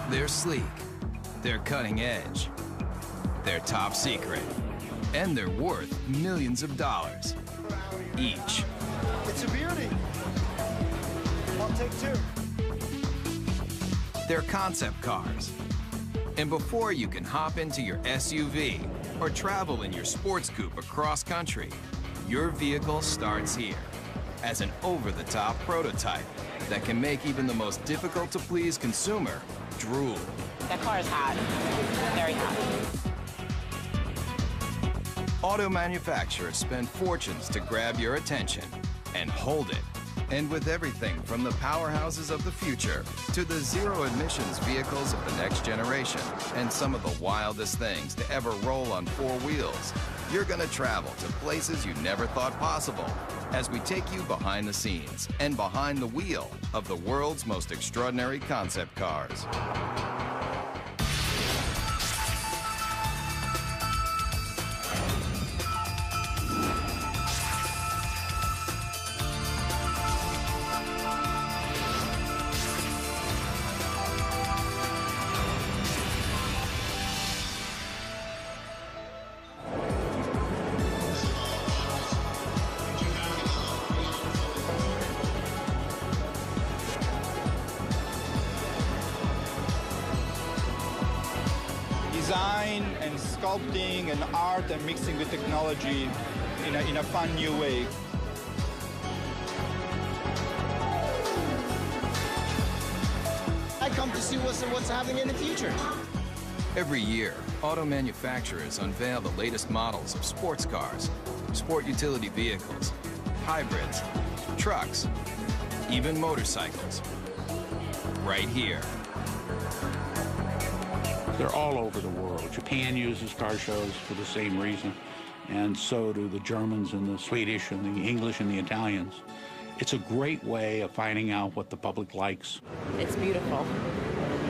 They're sleek, they're cutting edge, they're top secret, and they're worth millions of dollars each. It's a beauty. I'll take two. They're concept cars. And before you can hop into your SUV or travel in your sports coupe across country, your vehicle starts here as an over-the-top prototype that can make even the most difficult-to-please consumer drool. That car is hot, very hot. Auto manufacturers spend fortunes to grab your attention and hold it. And with everything from the powerhouses of the future to the zero-emissions vehicles of the next generation and some of the wildest things to ever roll on four wheels, you're going to travel to places you never thought possible as we take you behind the scenes and behind the wheel of the world's most extraordinary concept cars. Design and sculpting and art and mixing with technology in a fun new way. I come to see what's happening in the future. Every year, auto manufacturers unveil the latest models of sports cars, sport utility vehicles, hybrids, trucks, even motorcycles. Right here. They're all over the world. Japan uses car shows for the same reason, and so do the Germans and the Swedish and the English and the Italians. It's a great way of finding out what the public likes. It's beautiful.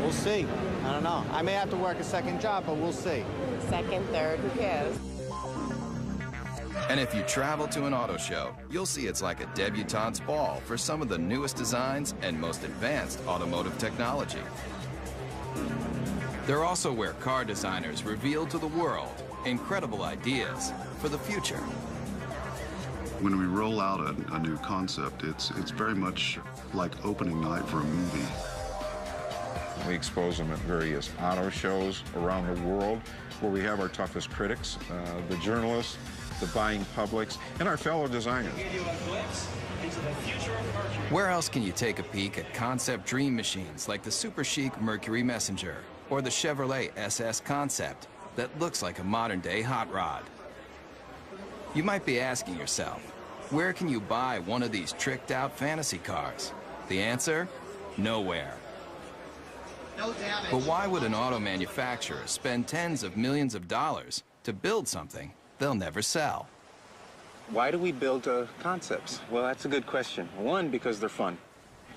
We'll see. I don't know. I may have to work a second job, but we'll see. Second, third, who cares? And if you travel to an auto show, you'll see it's like a debutante's ball for some of the newest designs and most advanced automotive technology. They're also where car designers reveal to the world incredible ideas for the future. When we roll out a new concept, it's very much like opening night for a movie. We expose them at various auto shows around the world where we have our toughest critics, the journalists, the buying publics, and our fellow designers. Where else can you take a peek at concept dream machines like the super chic Mercury Messenger or the Chevrolet SS Concept that looks like a modern-day hot rod? You might be asking yourself, where can you buy one of these tricked-out fantasy cars? The answer? Nowhere. No damage. But why would an auto manufacturer spend tens of millions of dollars to build something they'll never sell? Why do we build concepts? Well, that's a good question. One, because they're fun.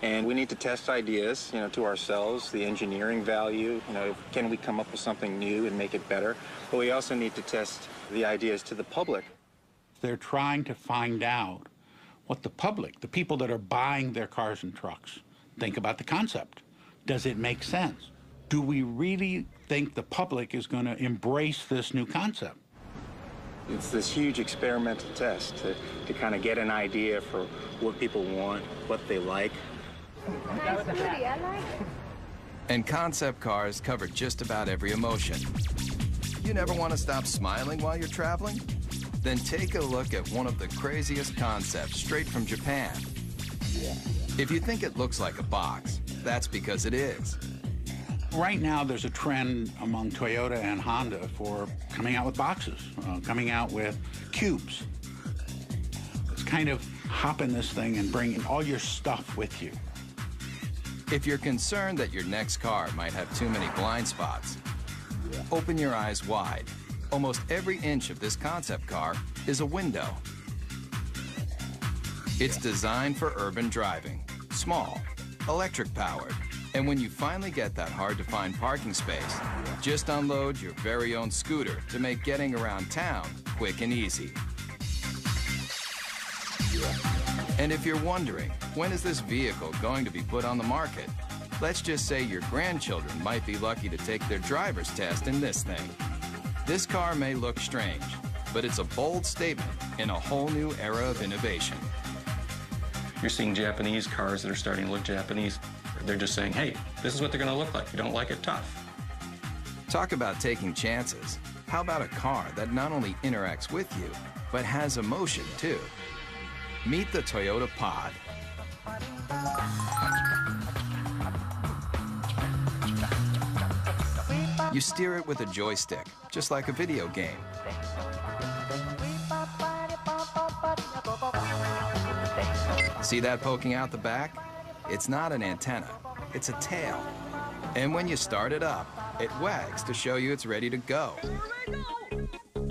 And we need to test ideas, to ourselves, the engineering value, can we come up with something new and make it better? But we also need to test the ideas to the public. They're trying to find out what the public, the people that are buying their cars and trucks, think about the concept. Does it make sense? Do we really think the public is going to embrace this new concept? It's this huge experimental test to kind of get an idea for what people want, what they like. Nice booty, I like it. And concept cars cover just about every emotion. You never want to stop smiling while you're traveling? Then take a look at one of the craziest concepts straight from Japan. If you think it looks like a box, that's because it is. Right now, there's a trend among Toyota and Honda for coming out with boxes, coming out with cubes. It's kind of hop in this thing and bring all your stuff with you. If you're concerned that your next car might have too many blind spots, open your eyes wide. Almost every inch of this concept car is a window. It's designed for urban driving, small, electric-powered, and when you finally get that hard-to-find parking space, just unload your very own scooter to make getting around town quick and easy. And if you're wondering, when is this vehicle going to be put on the market? Let's just say your grandchildren might be lucky to take their driver's test in this thing. This car may look strange, but it's a bold statement in a whole new era of innovation. You're seeing Japanese cars that are starting to look Japanese. They're just saying, hey, this is what they're going to look like. If you don't like it, tough. Talk about taking chances. How about a car that not only interacts with you, but has emotion too? Meet the Toyota Pod. You steer it with a joystick, just like a video game. See that poking out the back? It's not an antenna, it's a tail. And when you start it up, it wags to show you it's ready to go.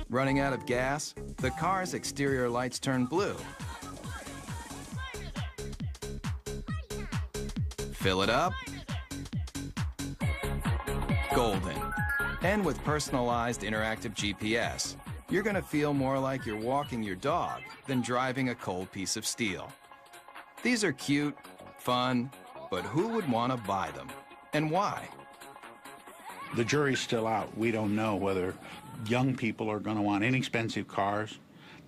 Running out of gas, the car's exterior lights turn blue. Fill it up. Golden. And with personalized interactive GPS, you're gonna feel more like you're walking your dog than driving a cold piece of steel. These are cute, fun, but who would want to buy them? And why? The jury's still out. We don't know whether young people are going to want inexpensive cars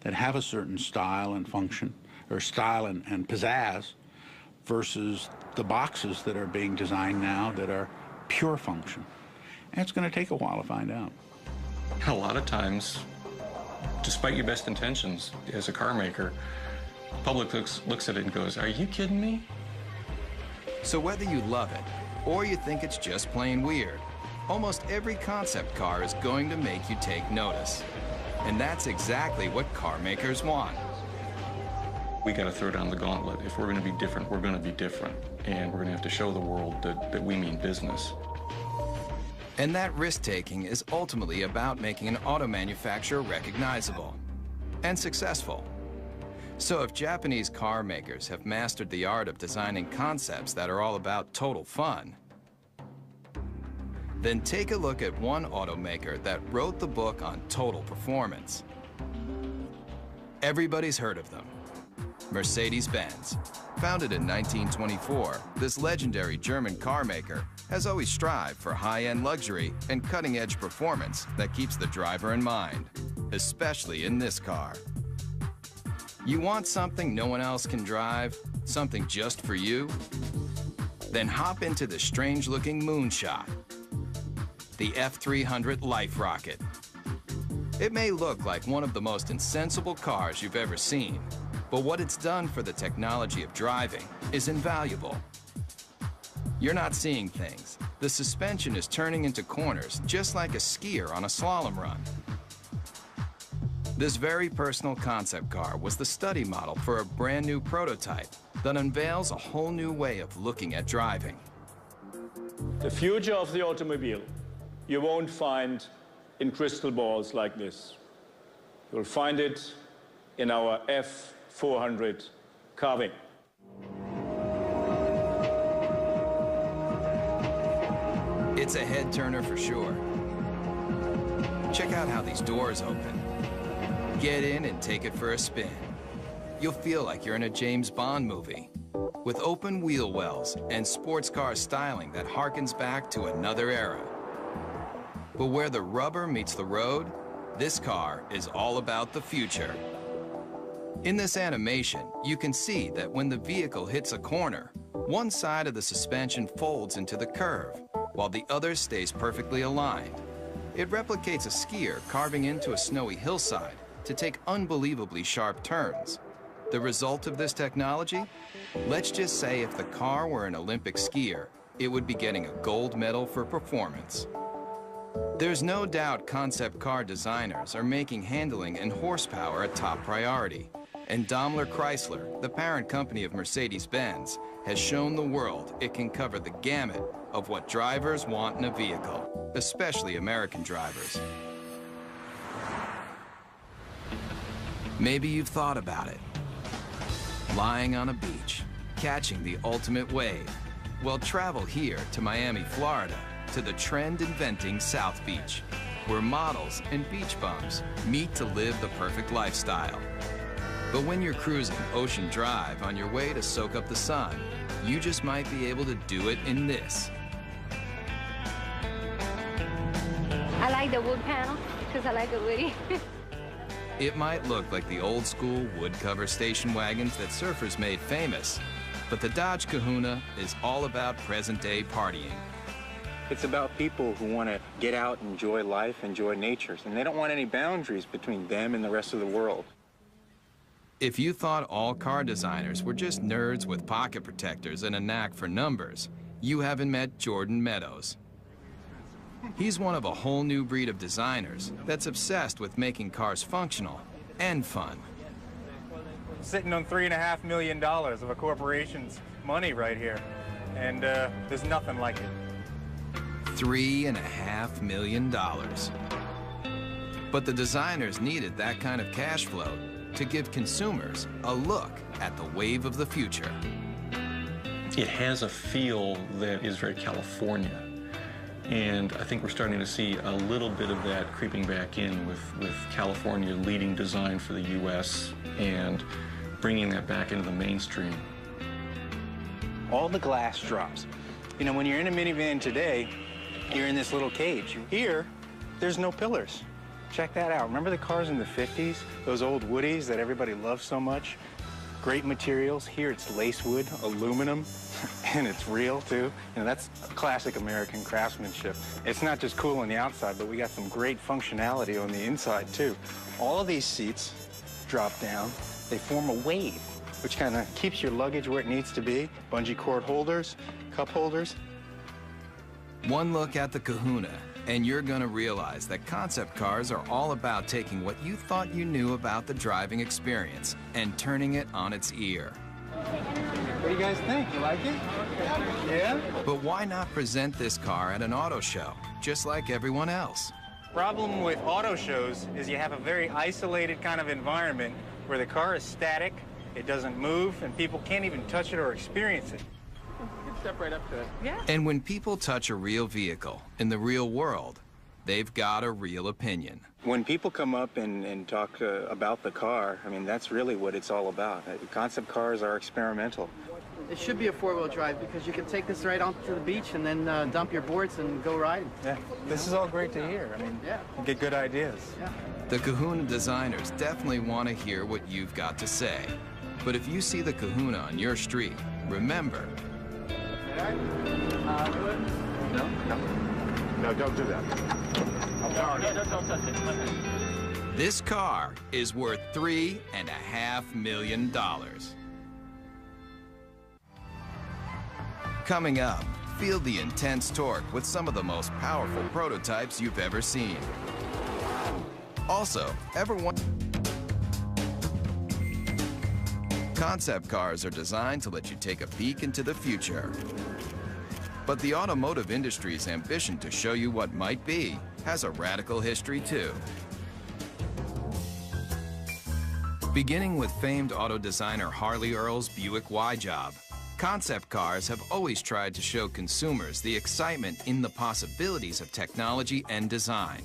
that have a certain style and function, or style and pizzazz, versus the boxes that are being designed now that are pure function. And it's going to take a while to find out. A lot of times, despite your best intentions as a car maker, public looks at it and goes, are you kidding me? So whether you love it or you think it's just plain weird, almost every concept car is going to make you take notice. And that's exactly what car makers want. We got to throw down the gauntlet. If we're going to be different, we're going to be different. And we're going to have to show the world that we mean business. And that risk-taking is ultimately about making an auto manufacturer recognizable and successful. So if Japanese car makers have mastered the art of designing concepts that are all about total fun, then take a look at one automaker that wrote the book on total performance. Everybody's heard of them. Mercedes-Benz. Founded in 1924, this legendary German car maker has always strived for high-end luxury and cutting-edge performance that keeps the driver in mind, especially in this car. You want something no one else can drive? Something just for you? Then hop into the strange-looking moonshot, the F300 Life Rocket. It may look like one of the most insensible cars you've ever seen, but what it's done for the technology of driving is invaluable. You're not seeing things. The suspension is turning into corners just like a skier on a slalom run. This very personal concept car was the study model for a brand new prototype that unveils a whole new way of looking at driving. The future of the automobile you won't find in crystal balls like this. You'll find it in our F400 carving. It's a head turner for sure. Check out how these doors open. Get in and take it for a spin. You'll feel like you're in a James Bond movie, with open wheel wells and sports car styling that harkens back to another era. But where the rubber meets the road, this car is all about the future. In this animation, you can see that when the vehicle hits a corner, one side of the suspension folds into the curve, while the other stays perfectly aligned. It replicates a skier carving into a snowy hillside to take unbelievably sharp turns. The result of this technology? Let's just say if the car were an Olympic skier, it would be getting a gold medal for performance. There's no doubt concept car designers are making handling and horsepower a top priority. And Daimler Chrysler, the parent company of Mercedes-Benz, has shown the world it can cover the gamut of what drivers want in a vehicle, especially American drivers. Maybe you've thought about it. Lying on a beach, catching the ultimate wave. Well, travel here to Miami, Florida, to the trend-inventing South Beach, where models and beach bums meet to live the perfect lifestyle. But when you're cruising Ocean Drive on your way to soak up the sun, you just might be able to do it in this. I like the wood panel because I like the woody. It might look like the old school wood cover station wagons that surfers made famous, but the Dodge Kahuna is all about present-day partying. It's about people who want to get out, enjoy life, enjoy nature, and they don't want any boundaries between them and the rest of the world. If you thought all car designers were just nerds with pocket protectors and a knack for numbers, you haven't met Jordan Meadows. He's one of a whole new breed of designers that's obsessed with making cars functional and fun. Sitting on $3.5 million of a corporation's money right here, and there's nothing like it. $3.5 million. But the designers needed that kind of cash flow to give consumers a look at the wave of the future. It has a feel that is very California. And I think we're starting to see a little bit of that creeping back in with California leading design for the U.S. and bringing that back into the mainstream. All the glass drops. You know, when you're in a minivan today, you're in this little cage. Here, there's no pillars. Check that out. Remember the cars in the 50s? Those old Woodies that everybody loved so much? Great materials. Here it's lace wood, aluminum, and it's real too. You know, that's classic American craftsmanship. It's not just cool on the outside, but we got some great functionality on the inside too. All of these seats drop down. They form a wave, which kind of keeps your luggage where it needs to be. Bungee cord holders, cup holders. One look at the Kahuna, and you're gonna realize that concept cars are all about taking what you thought you knew about the driving experience and turning it on its ear. What do you guys think? You like it? Yeah? But why not present this car at an auto show, just like everyone else? Problem with auto shows is you have a very isolated kind of environment where the car is static, it doesn't move, and people can't even touch it or experience it. Step right up to it. Yeah. And when people touch a real vehicle in the real world, they've got a real opinion. When people come up and talk about the car, I mean, that's really what it's all about. Concept cars are experimental. It should be a four-wheel drive because you can take this right onto the beach and then dump your boards and go riding. Yeah, this is all great to hear. I mean, yeah, you get good ideas. Yeah. The Kahuna designers definitely want to hear what you've got to say. But if you see the Kahuna on your street, remember, No, don't do that. Don't touch it. this car is worth $3.5 million. Coming up, feel the intense torque with some of the most powerful prototypes you've ever seen. Also, concept cars are designed to let you take a peek into the future. But the automotive industry's ambition to show you what might be has a radical history too. Beginning with famed auto designer Harley Earl's Buick Y-Job, concept cars have always tried to show consumers the excitement in the possibilities of technology and design.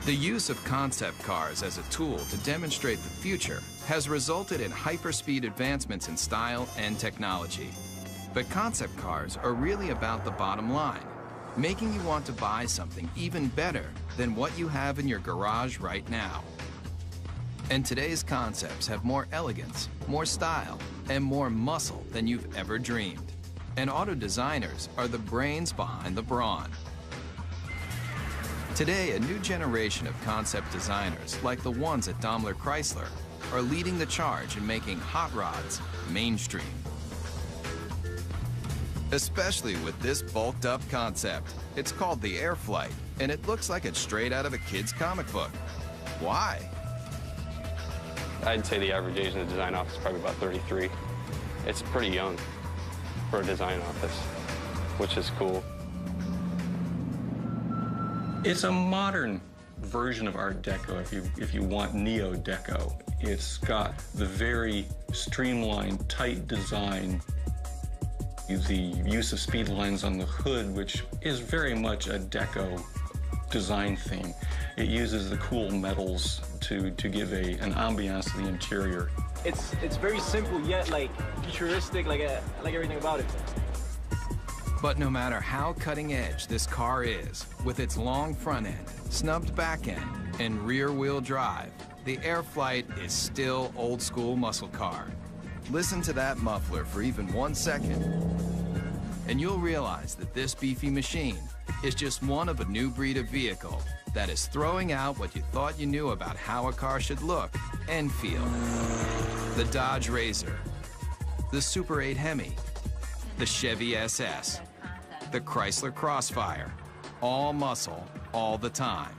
The use of concept cars as a tool to demonstrate the future has resulted in hyperspeed advancements in style and technology. But concept cars are really about the bottom line, making you want to buy something even better than what you have in your garage right now. And today's concepts have more elegance, more style, and more muscle than you've ever dreamed. And auto designers are the brains behind the brawn. Today, a new generation of concept designers, like the ones at Daimler Chrysler, are leading the charge in making hot rods mainstream. Especially with this bulked-up concept. It's called the Airflight, and it looks like it's straight out of a kid's comic book. Why? I'd say the average age in the design office is probably about 33. It's pretty young for a design office, which is cool. It's a modern version of Art Deco, if you want Neo-Deco. It's got the very streamlined, tight design, the use of speed lines on the hood, which is very much a Deco design theme. It uses the cool metals to give an ambiance to the interior. it's very simple yet like futuristic. Like I like everything about it. But no matter how cutting edge this car is, with its long front end, snubbed back end, and rear wheel drive, the Airflight is still old school muscle car. Listen to that muffler for even 1 second, and you'll realize that this beefy machine is just one of a new breed of vehicle that is throwing out what you thought you knew about how a car should look and feel. The Dodge Razor, the Super 8 Hemi, the Chevy SS, the Chrysler Crossfire, all muscle, all the time.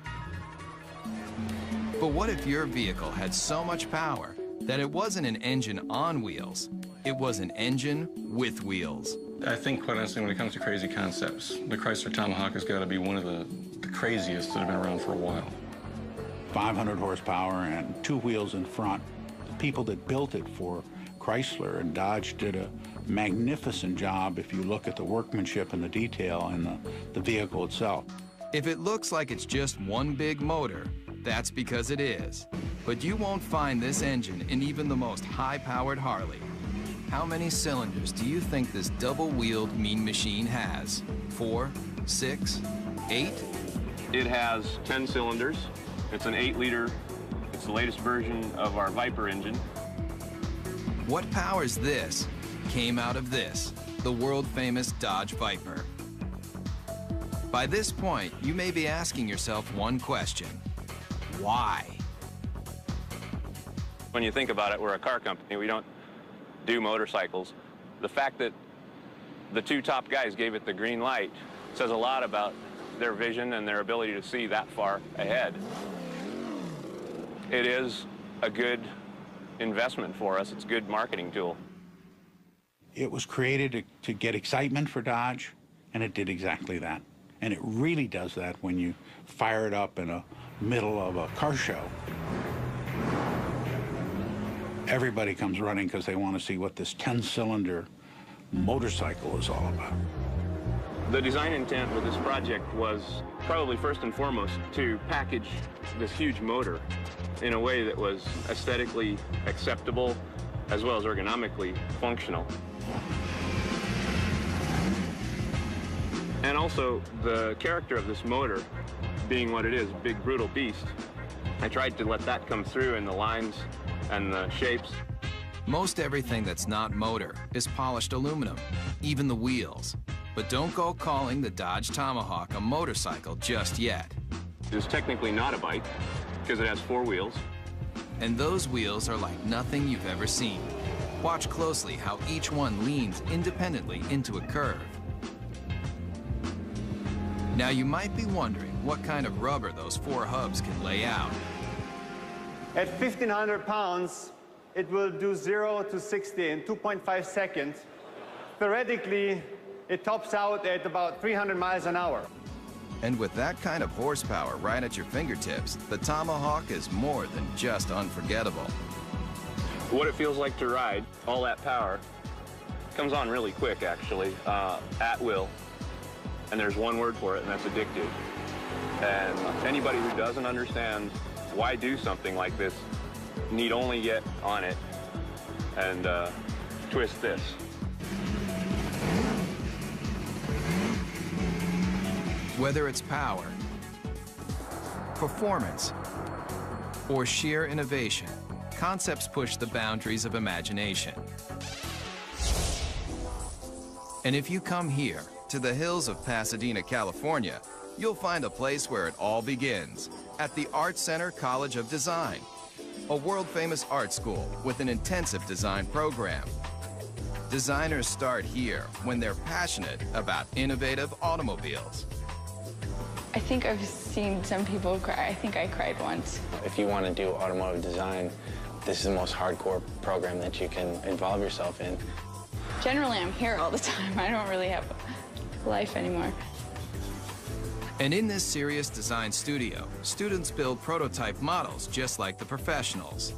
But what if your vehicle had so much power that it wasn't an engine on wheels, it was an engine with wheels? I think, quite honestly, when it comes to crazy concepts, the Chrysler Tomahawk has got to be one of the craziest that have been around for a while. 500 horsepower and 2 wheels in front. The people that built it for Chrysler and Dodge did a magnificent job if you look at the workmanship and the detail and the vehicle itself. If it looks like it's just one big motor, that's because it is. But you won't find this engine in even the most high-powered Harley. How many cylinders do you think this double-wheeled mean machine has? 4, 6, 8? It has 10 cylinders. It's an 8-liter. It's the latest version of our Viper engine. What powers this came out of this, the world-famous Dodge Viper. By this point, you may be asking yourself one question. Why? When you think about it, we're a car company. We don't do motorcycles. The fact that the 2 top guys gave it the green light says a lot about their vision and their ability to see that far ahead. It is a good investment for us. It's a good marketing tool. It was created to get excitement for Dodge, and it did exactly that. And it really does that when you fire it up in the middle of a car show. Everybody comes running because they want to see what this 10-cylinder motorcycle is all about. The design intent with this project was probably first and foremost to package this huge motor in a way that was aesthetically acceptable as well as ergonomically functional. And also the character of this motor being what it is, a big brutal beast. I tried to let that come through in the lines and the shapes. Most everything that's not motor is polished aluminum, even the wheels. But don't go calling the Dodge Tomahawk a motorcycle just yet. It's technically not a bike because it has 4 wheels. And those wheels are like nothing you've ever seen. Watch closely how each one leans independently into a curve. Now you might be wondering what kind of rubber those 4 hubs can lay out. At 1,500 pounds, it will do 0 to 60 in 2.5 seconds. Theoretically, it tops out at about 300 miles an hour. And with that kind of horsepower right at your fingertips, the Tomahawk is more than just unforgettable. What it feels like to ride, all that power, comes on really quick, actually, at will. And there's one word for it, and that's addictive. And anybody who doesn't understand why do something like this need only get on it and twist this. Whether it's power, performance, or sheer innovation, concepts push the boundaries of imagination. And if you come here, to the hills of Pasadena, California, you'll find a place where it all begins, at the Art Center College of Design, a world-famous art school with an intensive design program. Designers start here when they're passionate about innovative automobiles. I think I've seen some people cry. I think I cried once. If you want to do automotive design, this is the most hardcore program that you can involve yourself in. Generally, I'm here all the time. I don't really have life anymore. And in this serious design studio, students build prototype models just like the professionals.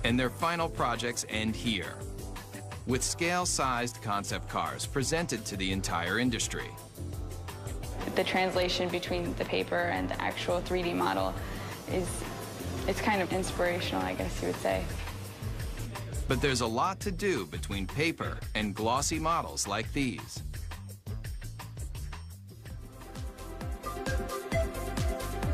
And their final projects end here, with scale-sized concept cars presented to the entire industry. The translation between the paper and the actual 3D model is It's kind of inspirational, I guess you would say. But there's a lot to do between paper and glossy models like these.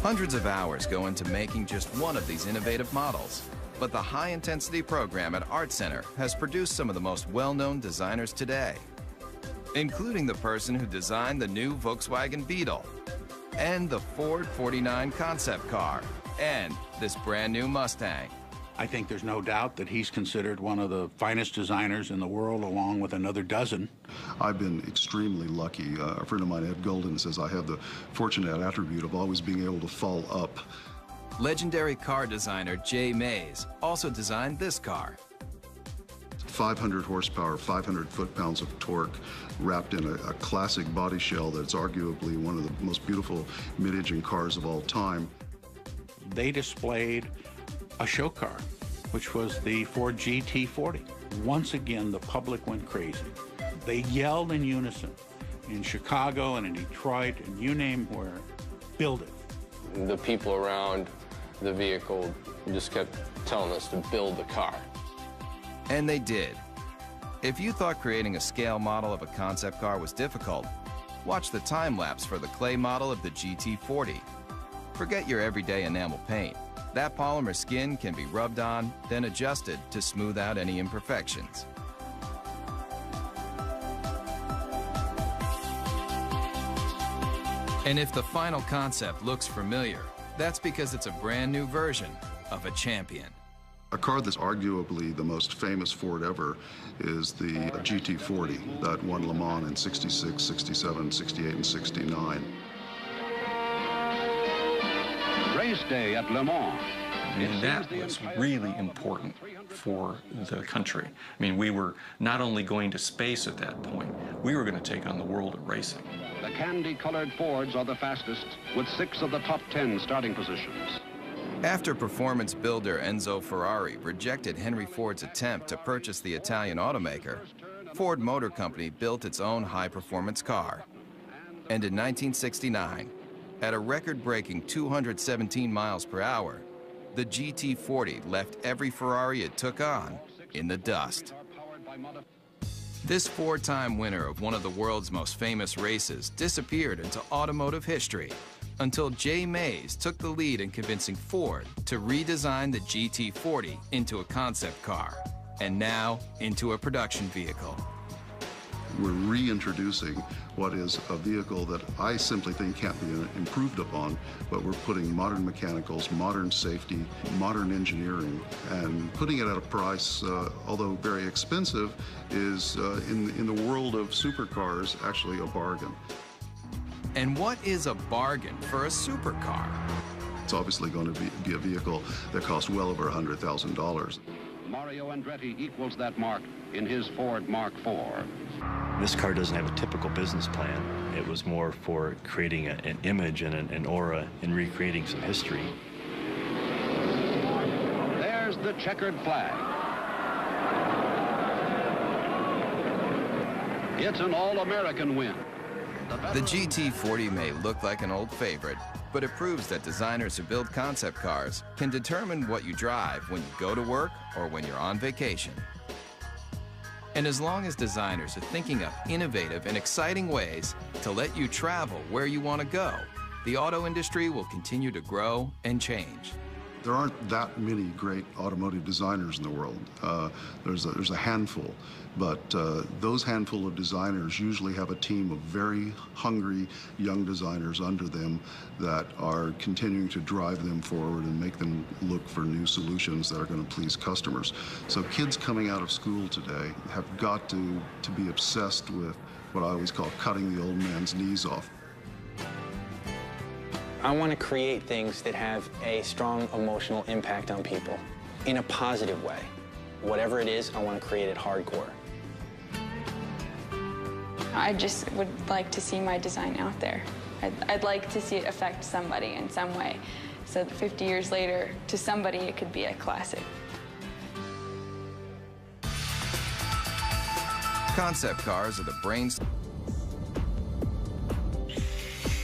Hundreds of hours go into making just one of these innovative models. But the high-intensity program at Art Center has produced some of the most well-known designers today, including the person who designed the new Volkswagen Beetle, and the Ford 49 concept car, and this brand new Mustang. I think there's no doubt that he's considered one of the finest designers in the world, along with another dozen. I've been extremely lucky. A friend of mine, Ed Golden, says I have the fortunate attribute of always being able to fall up. Legendary car designer Jay Mays also designed this car. 500 horsepower, 500 foot-pounds of torque, wrapped in a classic body shell that's arguably one of the most beautiful mid-engine cars of all time. They displayed a show car, which was the Ford GT40. Once again, the public went crazy. They yelled in unison in Chicago and in Detroit and you name where, build it. The people around the vehicle just kept telling us to build the car. And they did. If you thought creating a scale model of a concept car was difficult, watch the time-lapse for the clay model of the GT40. Forget your everyday enamel paint. That polymer skin can be rubbed on, then adjusted to smooth out any imperfections. And if the final concept looks familiar, that's because it's a brand new version of a champion. A car that's arguably the most famous Ford ever is the GT40 that won Le Mans in 66, 67, 68, and 69. Race day at Le Mans. And that was really important for the country. I mean, we were not only going to space at that point, we were going to take on the world of racing. The candy-colored Fords are the fastest, with 6 of the top 10 starting positions. After performance builder Enzo Ferrari rejected Henry Ford's attempt to purchase the Italian automaker, Ford Motor Company built its own high-performance car. And in 1969, at a record-breaking 217 miles per hour, the GT40 left every Ferrari it took on in the dust. This 4-time winner of one of the world's most famous races disappeared into automotive history until Jay Mays took the lead in convincing Ford to redesign the GT40 into a concept car, and now into a production vehicle. We're reintroducing what is a vehicle that I simply think can't be improved upon, but we're putting modern mechanicals, modern safety, modern engineering, and putting it at a price, although very expensive, is in the world of supercars actually a bargain. And what is a bargain for a supercar? It's obviously going to be a vehicle that costs well over $100,000. Mario Andretti equals that mark in his Ford Mark IV. This car doesn't have a typical business plan. It was more for creating an image and an aura and recreating some history. There's the checkered flag. It's an all-American win. The GT40 may look like an old favorite, but it proves that designers who build concept cars can determine what you drive when you go to work or when you're on vacation. And as long as designers are thinking up innovative and exciting ways to let you travel where you want to go, the auto industry will continue to grow and change. There aren't that many great automotive designers in the world. There's a handful, but those handful of designers usually have a team of very hungry young designers under them that are continuing to drive them forward and make them look for new solutions that are going to please customers. So kids coming out of school today have got to be obsessed with what I always call cutting the old man's knees off. I want to create things that have a strong emotional impact on people in a positive way. Whatever it is, I want to create it hardcore. I just would like to see my design out there. I'd like to see it affect somebody in some way, so that 50 years later, to somebody, it could be a classic. Concept cars are the brains.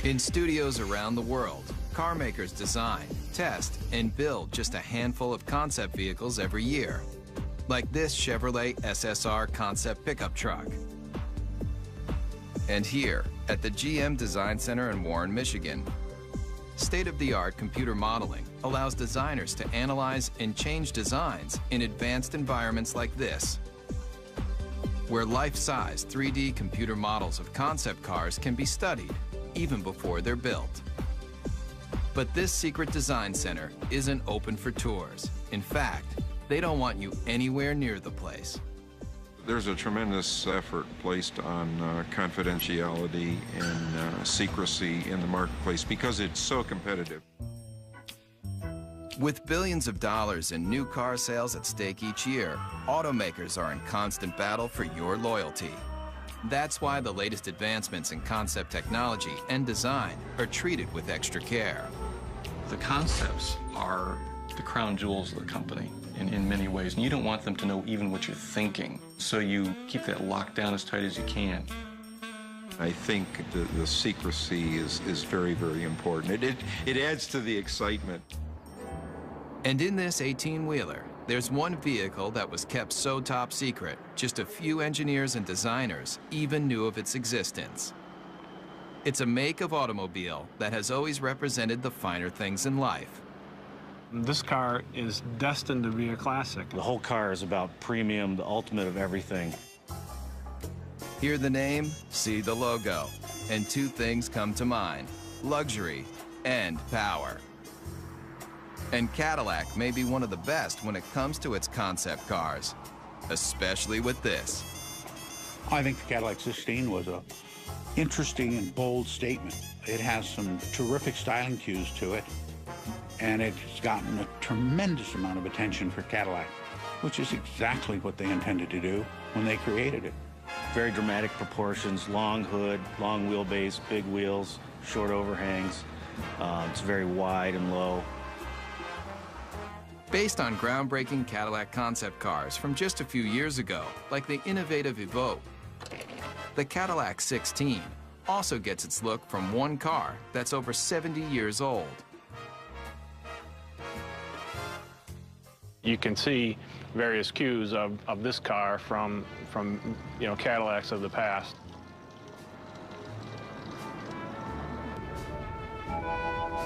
In studios around the world, car makers design, test and build just a handful of concept vehicles every year, like this Chevrolet SSR concept pickup truck. And here, at the GM Design Center in Warren, Michigan, state-of-the-art computer modeling allows designers to analyze and change designs in advanced environments like this, where life-size 3D computer models of concept cars can be studied even before they're built. But this secret design center isn't open for tours. In fact, they don't want you anywhere near the place. There's a tremendous effort placed on confidentiality and secrecy in the marketplace because it's so competitive. With billions of dollars in new car sales at stake each year, automakers are in constant battle for your loyalty. That's why the latest advancements in concept technology and design are treated with extra care. The concepts are the crown jewels of the company in many ways, and you don't want them to know even what you're thinking. So you keep that locked down as tight as you can. I think the secrecy is very, very important. It adds to the excitement. And in this 18-wheeler, there's one vehicle that was kept so top secret, just a few engineers and designers even knew of its existence. It's a make of automobile that has always represented the finer things in life. This car is destined to be a classic. The whole car is about premium, the ultimate of everything. Hear the name, see the logo, and two things come to mind: luxury and power. And Cadillac may be one of the best when it comes to its concept cars, especially with this. I think the Cadillac 16 was a interesting and bold statement. It has some terrific styling cues to it, and it's gotten a tremendous amount of attention for Cadillac, which is exactly what they intended to do when they created it. Very dramatic proportions, long hood, long wheelbase, big wheels, short overhangs. It's very wide and low. Based on groundbreaking Cadillac concept cars from just a few years ago, like the innovative Evoque, the Cadillac 16 also gets its look from one car that's over 70 years old. You can see various cues of this car from Cadillacs of the past.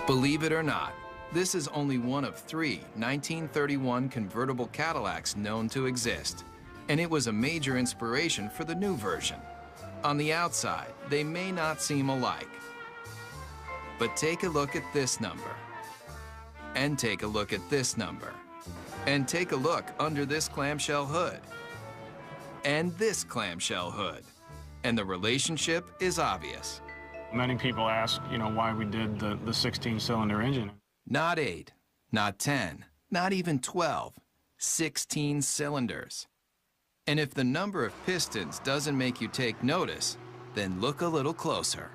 Believe it or not, this is only one of 3 1931 convertible Cadillacs known to exist, and it was a major inspiration for the new version. On the outside, they may not seem alike, but take a look at this number, and take a look at this number, and take a look under this clamshell hood, and this clamshell hood, and the relationship is obvious. Many people ask, why we did the 16-cylinder engine. Not 8, not 10, not even 12, 16 cylinders. And if the number of pistons doesn't make you take notice, then look a little closer.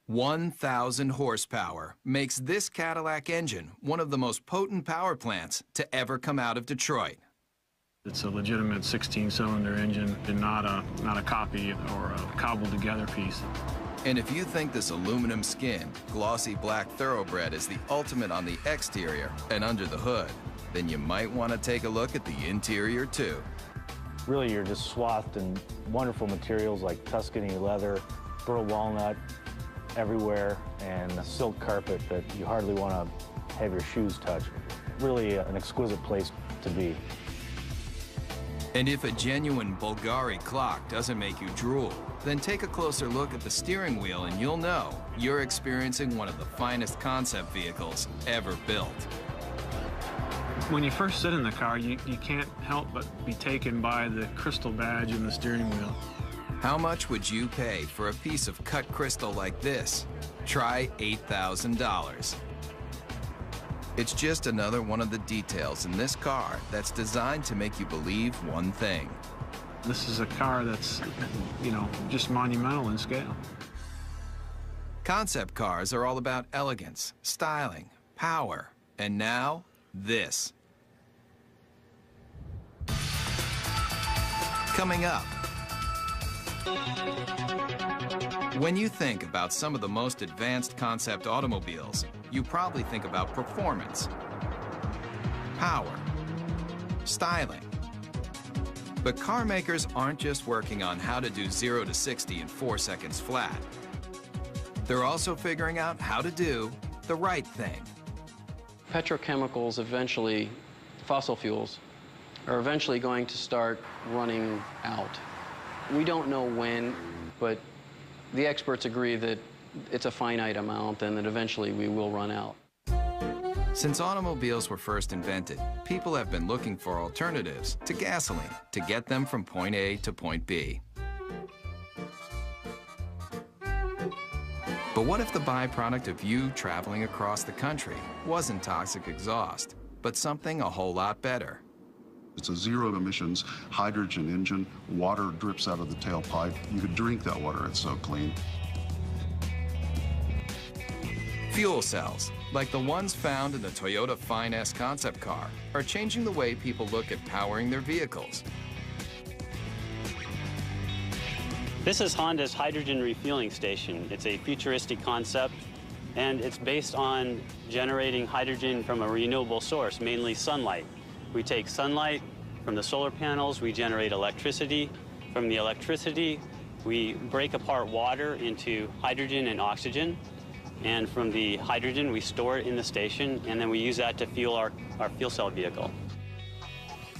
1,000 horsepower makes this Cadillac engine one of the most potent power plants to ever come out of Detroit. It's a legitimate 16-cylinder engine and not a copy or a cobbled-together piece. And if you think this aluminum skin, glossy black thoroughbred is the ultimate on the exterior and under the hood, then you might want to take a look at the interior too. Really, you're just swathed in wonderful materials like Tuscany leather, burl walnut everywhere, and a silk carpet that you hardly want to have your shoes touch. Really an exquisite place to be. And if a genuine Bulgari clock doesn't make you drool, then take a closer look at the steering wheel and you'll know you're experiencing one of the finest concept vehicles ever built. When you first sit in the car, you can't help but be taken by the crystal badge in the steering wheel. How much would you pay for a piece of cut crystal like this? Try $8,000. It's just another one of the details in this car that's designed to make you believe one thing. This is a car that's, just monumental in scale. Concept cars are all about elegance, styling, power, and now this. Coming up. When you think about some of the most advanced concept automobiles, you probably think about performance, power, styling. But car makers aren't just working on how to do 0 to 60 in 4 seconds flat. They're also figuring out how to do the right thing. Petrochemicals eventually, fossil fuels, are eventually going to start running out. We don't know when, but the experts agree that it's a finite amount and that eventually we will run out. Since automobiles were first invented, people have been looking for alternatives to gasoline to get them from point A to point B. But what if the byproduct of you traveling across the country wasn't toxic exhaust, but something a whole lot better? It's a zero emissions hydrogen engine. Water drips out of the tailpipe. You could drink that water, it's so clean. Fuel cells, like the ones found in the Toyota Fine S concept car, are changing the way people look at powering their vehicles. This is Honda's hydrogen refueling station. It's a futuristic concept, and it's based on generating hydrogen from a renewable source, mainly sunlight. We take sunlight from the solar panels, we generate electricity. From the electricity, we break apart water into hydrogen and oxygen. And from the hydrogen, we store it in the station, and then we use that to fuel our fuel cell vehicle.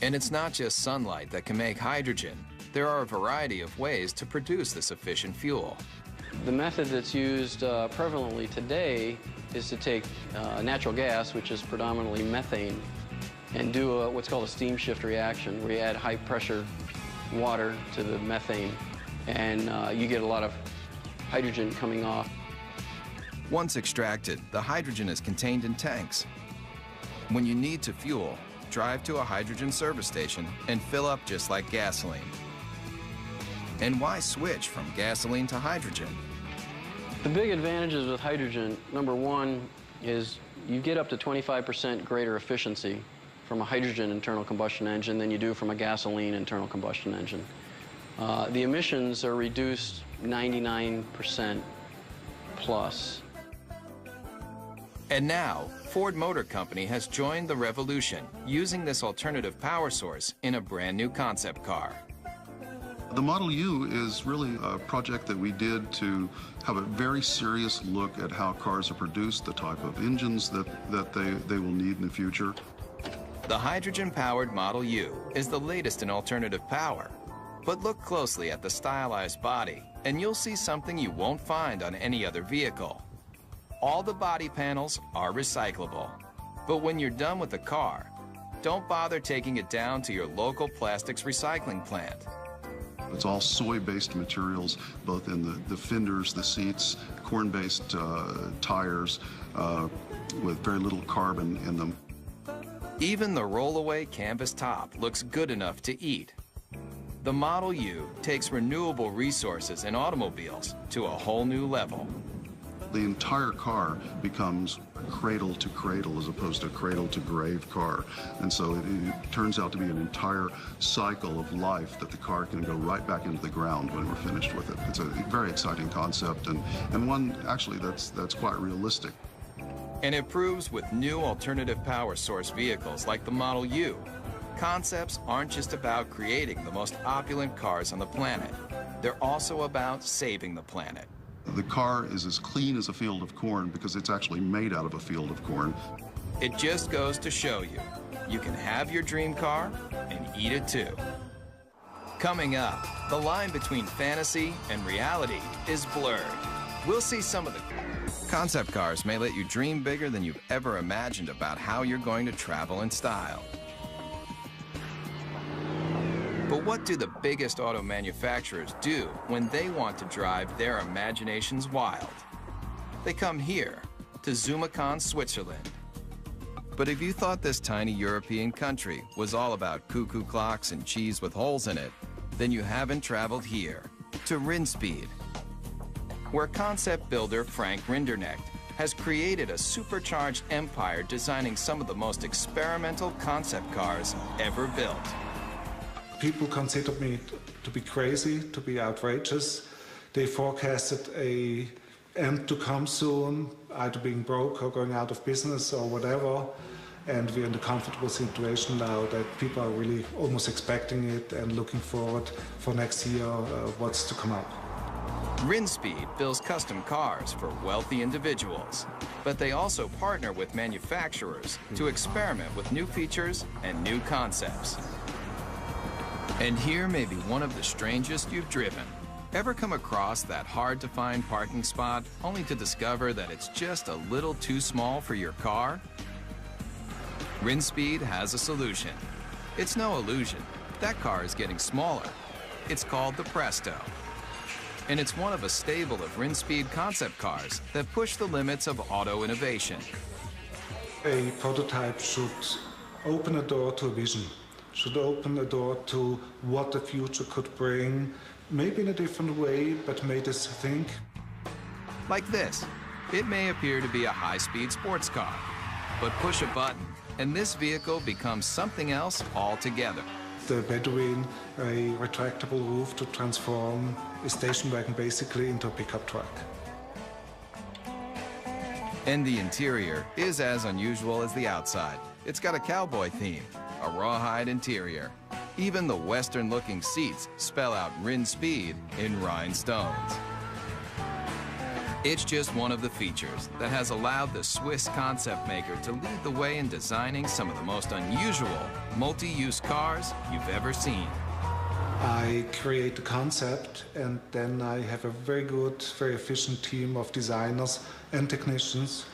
And it's not just sunlight that can make hydrogen. There are a variety of ways to produce this efficient fuel. The method that's used prevalently today is to take natural gas, which is predominantly methane, and do what's called a steam shift reaction, where you add high-pressure water to the methane, and you get a lot of hydrogen coming off. Once extracted, the hydrogen is contained in tanks. When you need to fuel, drive to a hydrogen service station and fill up just like gasoline. And why switch from gasoline to hydrogen? The big advantages with hydrogen, number one, is you get up to 25% greater efficiency from a hydrogen internal combustion engine than you do from a gasoline internal combustion engine. The emissions are reduced 99% plus. And now, Ford Motor Company has joined the revolution, using this alternative power source in a brand new concept car. The Model U is really a project that we did to have a very serious look at how cars are produced, the type of engines that they will need in the future. The hydrogen-powered Model U is the latest in alternative power. But look closely at the stylized body, and you'll see something you won't find on any other vehicle. All the body panels are recyclable. But when you're done with the car, don't bother taking it down to your local plastics recycling plant. It's all soy-based materials, both in the fenders, the seats, corn-based tires with very little carbon in them. Even the rollaway canvas top looks good enough to eat. The Model U takes renewable resources in automobiles to a whole new level. The entire car becomes cradle to cradle as opposed to cradle to grave car. And so it turns out to be an entire cycle of life that the car can go right back into the ground when we're finished with it. It's a very exciting concept and one actually that's quite realistic. And it proves with new alternative power source vehicles like the Model U, concepts aren't just about creating the most opulent cars on the planet. They're also about saving the planet. The car is as clean as a field of corn because it's actually made out of a field of corn. It just goes to show you, you can have your dream car and eat it too. Coming up, the line between fantasy and reality is blurred. We'll see some of the concept cars may let you dream bigger than you've ever imagined about how you're going to travel in style. But what do the biggest auto manufacturers do when they want to drive their imaginations wild? They come here, to Zumikon, Switzerland. But if you thought this tiny European country was all about cuckoo clocks and cheese with holes in it, then you haven't traveled here, to Rinspeed, where concept builder Frank Rinderknecht has created a supercharged empire designing some of the most experimental concept cars ever built. People considered me to be crazy, to be outrageous. They forecasted an end to come soon. either being broke or going out of business or whatever. And we're in the comfortable situation now that people are really almost expecting it and looking forward for next year what's to come up. Rinspeed builds custom cars for wealthy individuals, but they also partner with manufacturers to experiment with new features and new concepts. And here may be one of the strangest you've driven. Ever come across that hard-to-find parking spot only to discover that it's just a little too small for your car? Rinspeed has a solution. It's no illusion. That car is getting smaller. It's called the Presto. And it's one of a stable of Rinspeed concept cars that push the limits of auto innovation. A prototype should open a door to a vision, should open a door to what the future could bring, maybe in a different way, but made us think. Like this. It may appear to be a high-speed sports car, but push a button, and this vehicle becomes something else altogether. The Bedouin, a retractable roof to transform a station wagon basically into a pickup truck. And the interior is as unusual as the outside. It's got a cowboy theme, a rawhide interior. Even the Western-looking seats spell out Rinspeed in rhinestones. It's just one of the features that has allowed the Swiss concept maker to lead the way in designing some of the most unusual multi-use cars you've ever seen. I create the concept, and then I have a very good, very efficient team of designers and technicians,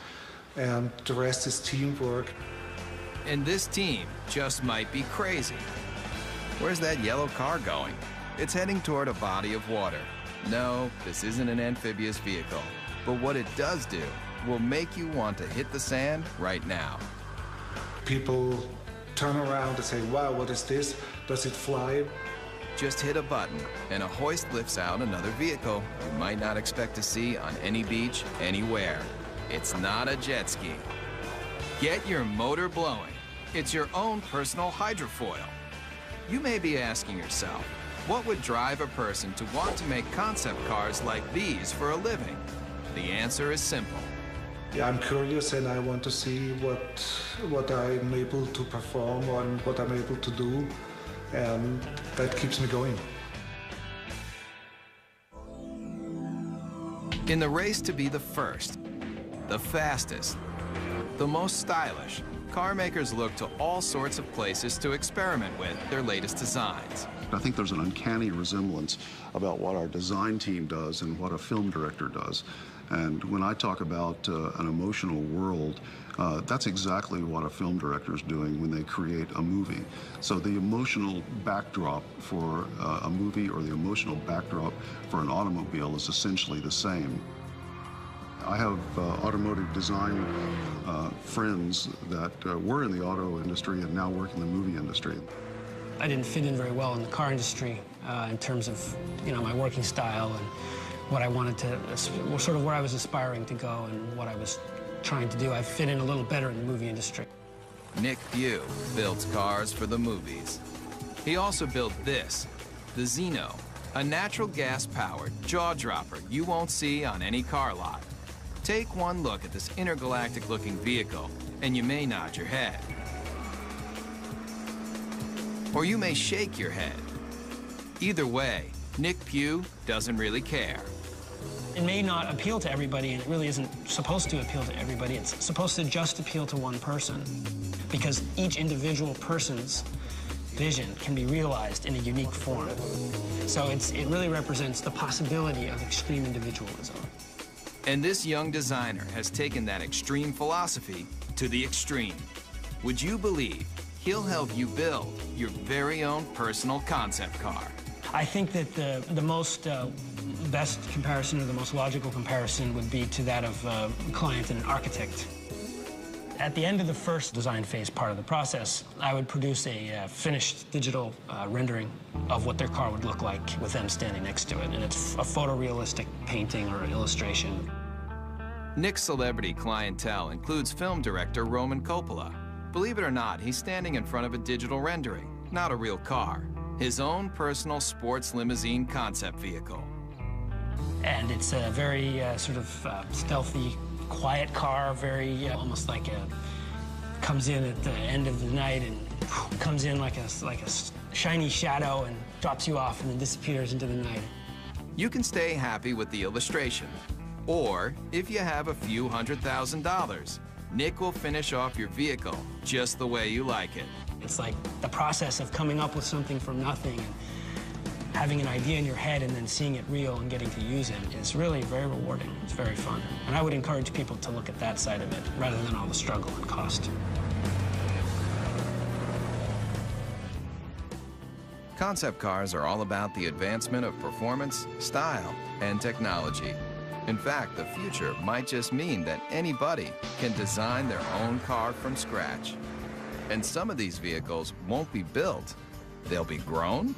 and the rest is teamwork. And this team just might be crazy. Where's that yellow car going? It's heading toward a body of water. No, this isn't an amphibious vehicle, but what it does do will make you want to hit the sand right now. People turn around and say, wow, what is this? Does it fly? Just hit a button and a hoist lifts out another vehicle you might not expect to see on any beach, anywhere. It's not a jet ski. Get your motor blowing. It's your own personal hydrofoil. You may be asking yourself, what would drive a person to want to make concept cars like these for a living? The answer is simple. Yeah, I'm curious and I want to see what I'm able to perform and what I'm able to do, and that keeps me going. In the race to be the first, the fastest, the most stylish, car makers look to all sorts of places to experiment with their latest designs. I think there's an uncanny resemblance about what our design team does and what a film director does. And when I talk about an emotional world, that's exactly what a film director is doing when they create a movie. So the emotional backdrop for a movie or the emotional backdrop for an automobile is essentially the same. I have automotive design friends that were in the auto industry and now work in the movie industry. I didn't fit in very well in the car industry in terms of, my working style and what I wanted to, sort of where I was aspiring to go and what I was trying to do. I fit in a little better in the movie industry. Nick Pugh builds cars for the movies. He also built this, the Zeno, a natural gas-powered jaw-dropper you won't see on any car lot. Take one look at this intergalactic-looking vehicle, and you may nod your head. Or you may shake your head. Either way, Nick Pugh doesn't really care. It may not appeal to everybody, and it really isn't supposed to appeal to everybody. It's supposed to just appeal to one person, because each individual person's vision can be realized in a unique form. So it really represents the possibility of extreme individualism. And this young designer has taken that extreme philosophy to the extreme. Would you believe he'll help you build your very own personal concept car? I think that the most best comparison, or the most logical comparison, would be to that of a client and an architect. At the end of the first design phase part of the process, I would produce a finished digital rendering of what their car would look like with them standing next to it, and it's a photorealistic painting or illustration. Nick's celebrity clientele includes film director Roman Coppola. Believe it or not, he's standing in front of a digital rendering, not a real car. His own personal sports limousine concept vehicle. And it's a very sort of stealthy, quiet car, very almost like comes in at the end of the night and comes in like a shiny shadow and drops you off and then disappears into the night. You can stay happy with the illustration. Or, if you have a few $100,000, Nick will finish off your vehicle just the way you like it. It's like the process of coming up with something from nothing and having an idea in your head and then seeing it real and getting to use it is really very rewarding. It's very fun. And I would encourage people to look at that side of it rather than all the struggle and cost. Concept cars are all about the advancement of performance, style, and technology. In fact, the future might just mean that anybody can design their own car from scratch. And some of these vehicles won't be built, they'll be grown.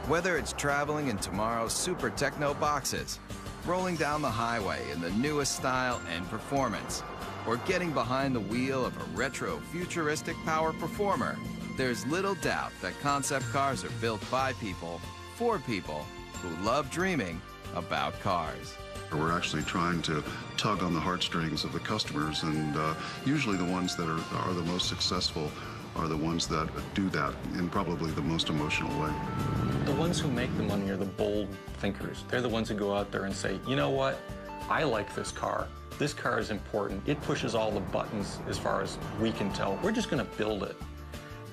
Whether it's traveling in tomorrow's super techno boxes, rolling down the highway in the newest style and performance, or getting behind the wheel of a retro futuristic power performer, there's little doubt that concept cars are built by people, for people who love dreaming about cars. We're actually trying to tug on the heartstrings of the customers, and usually the ones that are the most successful are the ones that do that in probably the most emotional way. The ones who make the money are the bold thinkers. They're the ones who go out there and say, you know what, I like this car. This car is important. It pushes all the buttons as far as we can tell. We're just going to build it.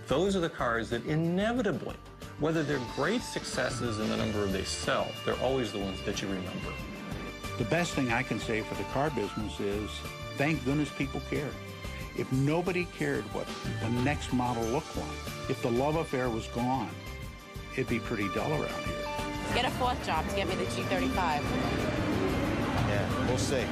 Those are the cars that inevitably, whether they're great successes in the number they sell, they're always the ones that you remember. The best thing I can say for the car business is, thank goodness people cared. If nobody cared what the next model looked like, if the love affair was gone, it'd be pretty dull around here. Get a fourth job to get me the G35. Yeah, we'll see.